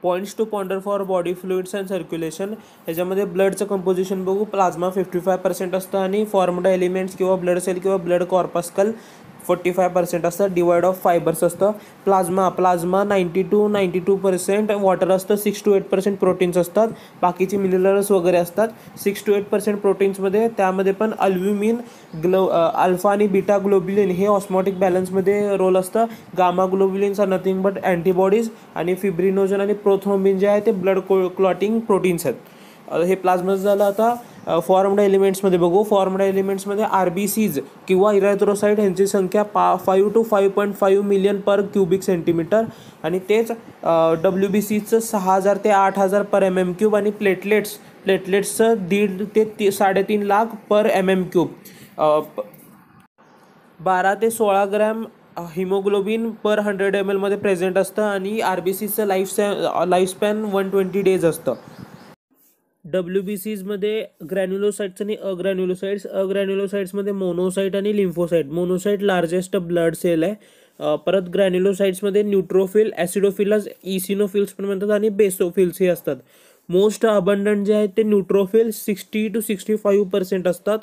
Points to ponder for body fluids and circulation. याच्यामध्ये ब्लडचं composition बघू. प्लाझ्मा 55% असतं आणि फॉर्म्ड एलिमेंट्स किंवा ब्लड सेल किंवा ब्लड कॉर्पस्कल 45% असतं. डिवाइड ऑफ फायबर्स असतं. प्लाझ्मा 92% वॉटर असतं. 6 to 8% प्रोटीन्स असतात. बाकीचे मिनरल्स वगैरे असतात. 6 to 8% प्रोटीन्समध्ये त्यामध्ये पण अल्ब्युमिन, अल्फा आणि बीटा ग्लोब्युलिन हे ऑस्मॉटिक बॅलन्समध्ये रोल असतं. Gamma globulins are nothing but antibodies आणि फिब्रिनोजन आणि प्रोथ्रोम्बिन जे आहे ते ब्लड क्लॉटिंग प्रोटीन्स आहेत. हे प्लाझ्माचं झालं. आता फॉर्म्ड एलिमेंट्समध्ये बघू. फॉर्म्ड एलिमेंट्समध्ये RBCs किंवा इरॅथ्रोसाइट यांची संख्या 5 to 5.5 million per cubic centimetre आणि तेच WBCचं 6,000 ते 8,000 पर MM³ आणि प्लेटलेट्सचं 1.5 ते 3.5 लाख पर MM³. 12 ते 16 ग्रॅम हिमोग्लोबिन पर 100 ml मध्ये प्रेझेंट असतं आणि RBCचं लाईफस्पॅन 120 days असतं. WBCजमध्ये ग्रॅन्युलोसाइट्स आणि अग्रॅन्युलोसाइट्समध्ये मोनोसाइट आणि lymphocyte. Monocyte largest blood cell आहे. परत ग्रॅन्युलोसाइट्समध्ये न्यूट्रोफिल, ॲसिडोफिलस, इसिनोफिल्स पण म्हणतात आणि बेसोफिल्स हे असतात. मोस्ट अबंडंट जे आहेत ते न्यूट्रोफिल 60 to 65% असतात.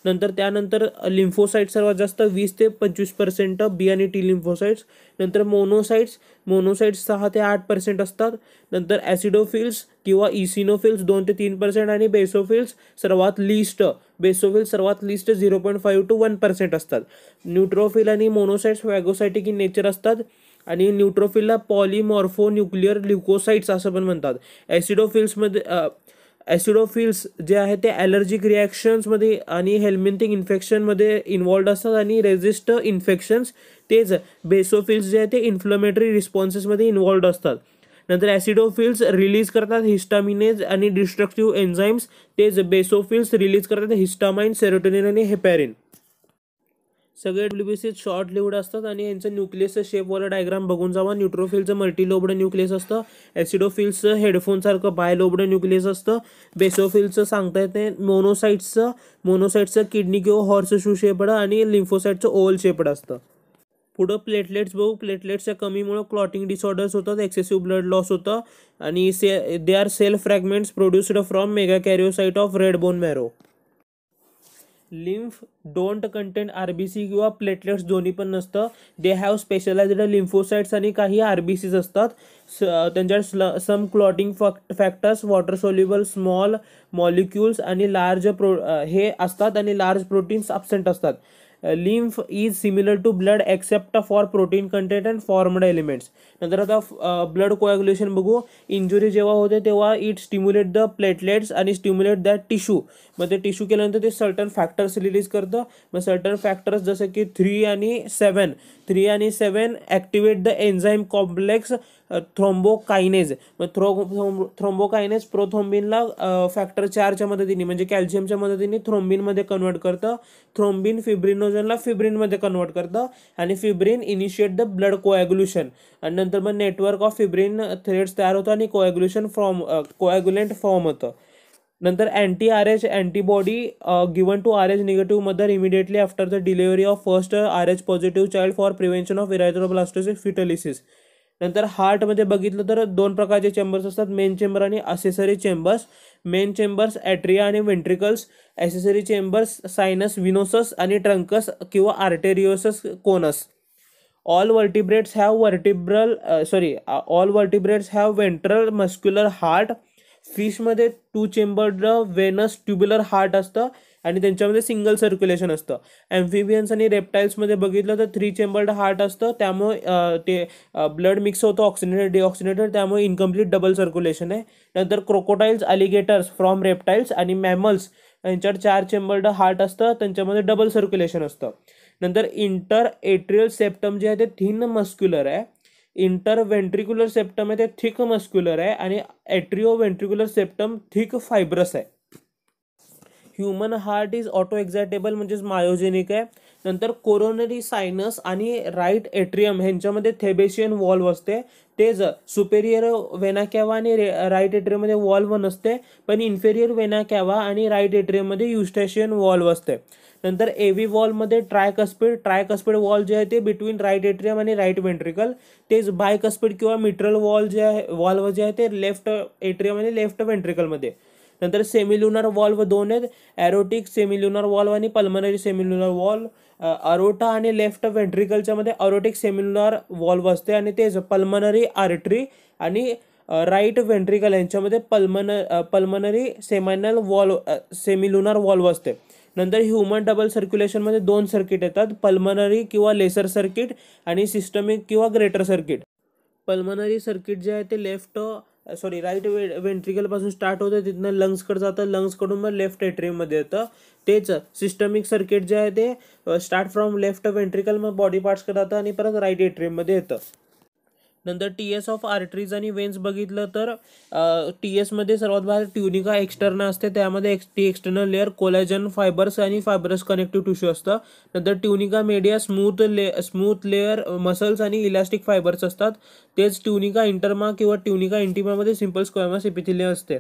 त्यानंतर लिम्फोसाइट सर्वात जास्त 20 ते 25% बी आणि टी लिम्फोसाइट्स. नंतर मोनोसाइट्स 6 ते 8% असतात. नंतर ॲसिडोफिल्स किंवा इसिनोफिल्स 2 ते 3% आणि बेसोफिल्स सर्वात लिस्ट 0.5 to 1% असतात. न्यूट्रोफिल आणि मोनोसाइट्स फॅगोसाइटिक इन नेचर असतात आणि न्यूट्रोफिलला पॉलिमॉर्फो न्यूक्लिअर ल्युकोसाइट्स असं पण म्हणतात. ॲसिडोफिल्स जे आहे ते ॲलर्जिक रिॲक्शन्समध्ये आणि हेल्मिंथिंग इन्फेक्शनमध्ये इन्व्हॉल्ड असतात आणि रेझिस्ट इन्फेक्शन्स. तेच बेसोफिल्स जे आहे ते इन्फ्लमेटरी रिस्पॉन्सेसमध्ये इन्व्हॉल्ड असतात. नंतर ॲसिडोफिल्स रिलीज करतात हिस्टामिनेज आणि डिस्ट्रक्टिव्ह एन्झाईम्स. तेच बेसोफिल्स रिलीज करतात हिस्टामाइन, सेरोटोनिन आणि हेपॅरिन. सगळे WBC शॉर्ट लिव्ड असतात आणि यांचं न्यूक्लियसचं शेपवाला डायग्राम बघून जावा. न्यूट्रोफिलचं मल्टीलोब्ड न्यूक्लियस असतं. ॲसिडोफिल्सचं हेडफोनसारखं बायलोब्ड न्यूक्लियस असतं. बेसोफिल्सचं सांगता येते. मोनोसाइट्सचं किडनी किंवा हॉर्स शू शेपड आणि लिम्फोसाइटचं ओव्हल शेपड असतं. पुढं प्लेटलेट्स बघू. प्लेटलेट्सच्या कमीमुळे क्लॉटिंग डिसऑर्डर्स होतात, एक्सेसिव्ह ब्लड लॉस होतं आणि they are cell fragments produced from megakaryocyte of red bone marrow. Lymph don't contain RBC किंवा प्लेटलेट्स दोन्ही पण नसतं. दे हॅव स्पेशलाइज्ड लिम्फोसाइट्स आणि काही RBCs असतात. त्यांच्यात some clotting factors, water soluble small molecules आणि लार्ज हे असतात आणि लार्ज प्रोटीन्स अब्सेंट असतात. Lymph is similar to blood except for protein content and formed elements. नंतर आता ब्लड कोॲग्युलेशन बघू. इंजुरी जेव्हा होते तेव्हा इट स्टिम्युलेट द प्लेटलेट्स आणि स्टिम्युलेट दॅट टिश्यू. मग ते टिश्यू केल्यानंतर ते सर्टन फॅक्टर्स रिलीज करतं. मग सर्टन फॅक्टर्स जसं की 3 आणि 7 ॲक्टिवेट द एन्झाईम कॉम्प्लेक्स थ्रोम्बोकायनेज. मग थ्रोम्बोकायनेज प्रोथ्रोम्बिनला फॅक्टर 4च्या मदतीने म्हणजे कॅल्शियमच्या मदतीने थ्रोम्बिनमध्ये कन्वर्ट करतं. थ्रोम्बिन फिब्रिनोजनला फिब्रिनमध्ये कन्वर्ट करतं आणि fibrin initiate the blood coagulation. आणि नंतर मग नेटवर्क ऑफ फिब्रिन थ्रेड्स तयार होतं आणि कोॲग्युलेंट फॉर्म होतं. नंतर anti RH antibody given to RH negative mother immediately after the delivery of first RH positive child for prevention of erythroblastosis fetalis. नंतर हार्टमध्ये बघितलं तर 2 प्रकारचे चेंबर्स असतात, मेन चेंबर आणि accessory chambers. Main chambers atria आणि ventricles. Accessory chambers sinus venosus आणि truncus किंवा arteriosus conus. All vertebrates have ventral muscular heart. फिशमध्ये 2 चेंबर्ड वेनस ट्युब्युलर हार्ट असतं आणि त्यांच्यामध्ये सिंगल सर्क्युलेशन असतं. ॲम्फिबियन्स आणि रेप्टाईल्समध्ये बघितलं तर 3 चेंबर्ड हार्ट असतं. त्यामुळे ते ब्लड मिक्स होतं ऑक्सिजनेटेड डिऑक्सिजनेटेड, त्यामुळे इनकम्प्लीट डबल सर्क्युलेशन आहे. नंतर क्रोकोडाईल्स, अलिगेटर्स फ्रॉम रेप्टाईल्स आणि मॅमल्स यांच्यात 4 चेंबर्ड हार्ट असतं, त्यांच्यामध्ये डबल सर्क्युलेशन असतं. नंतर इंटर एट्रियल सेप्टम जे आहे ते थिन मस्क्युलर आहे. इंटर वेंट्रिक्युलर सेप्टम आहे ते थिक मस्क्युलर आहे आणि ॲट्रिओ वेंट्रिक्युलर सेप्टम थिक फायब्रस आहे. ह्युमन हार्ट इज ऑटो एक्झायटेबल म्हणजेच मायोजेनिक आहे. नंतर कोरोनरी सायनस आणि राईट एट्रियम ह्यांच्यामध्ये थेबेशियन वॉल्व असते. तेच सुपेरियर वेना कॅवा आणि राईट एट्रियममध्ये वॉल्व नसते, पण इन्फेरियर वेना कॅवा आणि राईट एट्रियममध्ये युस्टॅशियन वॉल्व असते. नंतर एव्ही वॉलमध्ये ट्रायकस्पिड वॉल जे आहे ते बिटवीन राईट एट्रियम आणि राईट वेंट्रिकल. तेच बायकस्पिड किंवा मिट्रल वॉल जे आहे वॉल्व जे आहे ते लेफ्ट एट्रियम आणि लेफ्ट वेंट्रिकलमध्ये. नंतर सेमिल्युनर वॉल्व दोन आहेत, एरोटिक सेमिल्युनर वॉल्व आणि पल्मनरी सेमिल्युनर वॉल्व. अरोटा आणि लेफ्ट वेंट्रिकलच्या मध्ये अरोटिक सेमिल्युनर वॉल्व असते आणि तेच पल्मनरी आर्टरी आणि राईट वेंट्रिकल यांच्यामध्ये पल्मनरी सेमिल्युनर वॉल्व असते. नंतर ह्युमन डबल सर्क्युलेशनमध्ये दोन सर्किट येतात, पल्मनरी किंवा लेसर सर्किट आणि सिस्टमिक किंवा ग्रेटर सर्किट. पल्मनरी सर्किट जे आहे ते राईट वेंट्रिकल पासून स्टार्ट होतं, तिथनं लंग्सकडे जातं, लंग्सकडून मग लेफ्ट एट्रियममध्ये येतं. तेच सिस्टमिक सर्किट जे आहे ते स्टार्ट फ्रॉम लेफ्ट वेंट्रिकल मग बॉडी पार्ट्सकडे जातं आणि परत राईट एट्रियममध्ये येतं. नंतर टीएस ऑफ आर्टरीज आणि वेन्स बघितलं तर टीएसमध्ये सर्वात बाहेर ट्युनिका एक्सटर्ना असते, त्यामध्ये एक्सटर्नल लेअर कोलॅजन फायबर्स आणि फायबरस कनेक्टिव्ह टिश्यू असतं. नंतर tunica media smooth layer muscles आणि इलास्टिक फायबर्स असतात. तेच ट्युनिका इंटर्मा किंवा ट्युनिका इंटिमामध्ये सिंपल स्क्वॅमस एपिथेलियम असते.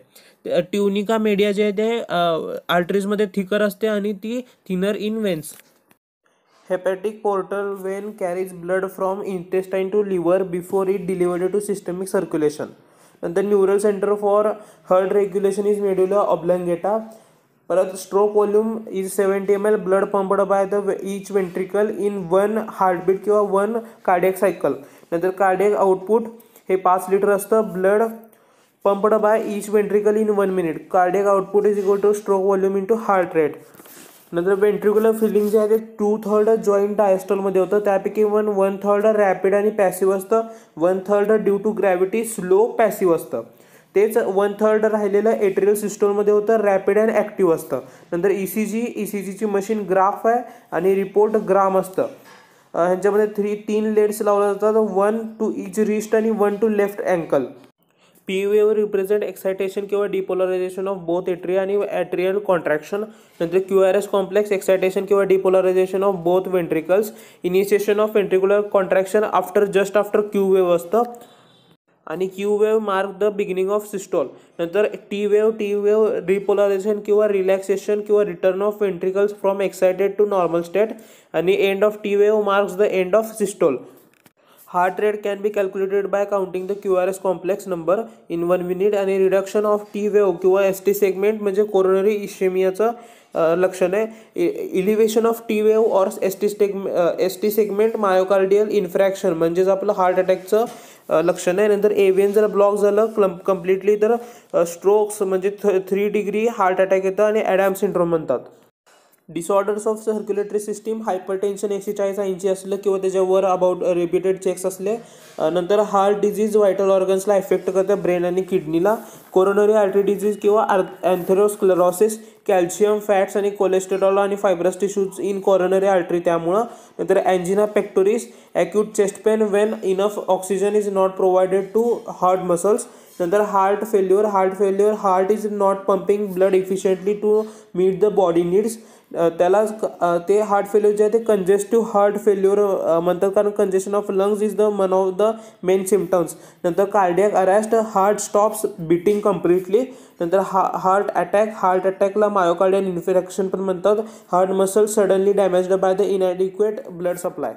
ट्युनिका मीडिया जे आहे ते आर्टरीजमध्ये थिकर असते आणि ती thinner in veins. Hepatic portal vein carries blood from intestine to liver before it delivered to systemic circulation. And the neural center for heart regulation is medulla oblongata. But stroke volume is 70 ml blood pumped by each ventricle in one heartbeat किंवा one cardiac cycle. नंतर cardiac output हे 5 litre असतं. blood pumped by each ventricle in 1 minute. Cardiac output is equal to stroke volume into heart rate. नंतर वेंट्रिक्युलर feeling जे आहे ते 2/3 joint डायस्टॉलमध्ये होतं, त्यापैकी 1/3 रॅपिड आणि पॅसिव्ह असतं, 1/3 due to gravity slow passive असतं. तेच 1/3 राहिलेलं एट्रियल सिस्टममध्ये होतं, रॅपिड अँड ॲक्टिव्ह असतं. नंतर ईसीजीची मशीन ग्राफ आहे आणि रिपोर्ट ग्राम असतं. ह्यांच्यामध्ये 3 लेड्स लावल्या जातात, 1 टू इच रिस्ट आणि 1 to left ankle. P wave represent excitation किंवा डिपोलरायझेशन ऑफ बोथ एट्रिया आणि ॲट्रियल कॉन्ट्रॅक्शन. नंतर क्यूआरएस कॉम्प्लेक्स एक्सायटेशन किंवा depolarisation of both ventricles. Initiation of ventricular contraction just after Q wave असतं आणि Q wave mark the beginning of systole. नंतर T wave depolarisation किंवा relaxation किंवा return of ventricles from excited to normal state आणि end of T wave marks the end of systole. Heart rate can be calculated by counting the QRS complex number in 1 minute आणि reduction of T wave किंवा S T segment म्हणजे coronary इशेमियाचं लक्षण आहे. Elevation of T wave और S T segment myocardial इन्फ्रॅक्शन म्हणजेच आपलं heart अटॅकचं लक्षण आहे. नंतर एव्हियन जर ब्लॉक झालं कम्प्लिटली तर स्ट्रोक्स म्हणजे 3 डिग्री हार्ट अटॅक येतं आणि ॲडॅम सिंड्रोम म्हणतात. Disorders of circulatory system hypertension 140-80 असलं किंवा त्याच्यावर अबाउट रिपीटेड चेक्स असले. नंतर हार्ट डिजीज व्हायटल ऑर्गन्सला इफेक्ट करते, ब्रेन आणि किडनीला. कोरोनरी आर्टरी डिजीज किंवा अँथेरोस्क्लेरोसिस, कॅल्शियम फॅट्स आणि कोलेस्टेरॉल आणि fibrous tissues in coronary artery त्यामुळं. नंतर angina pectoris, acute chest pain when enough oxygen is not provided to heart muscles. नंतर heart failure heart is not pumping blood efficiently to meet the body needs. त्याला ते heart failure जे आहे ते कंजेस्टिव्ह heart failure म्हणतात, कारण congestion of lungs is one of the main symptoms. नंतर cardiac arrest, heart stops beating completely. नंतर heart अटॅकला मायोकार्डियल इन्फेक्शन पण म्हणतात. Heart muscle suddenly damaged by the inadequate blood supply.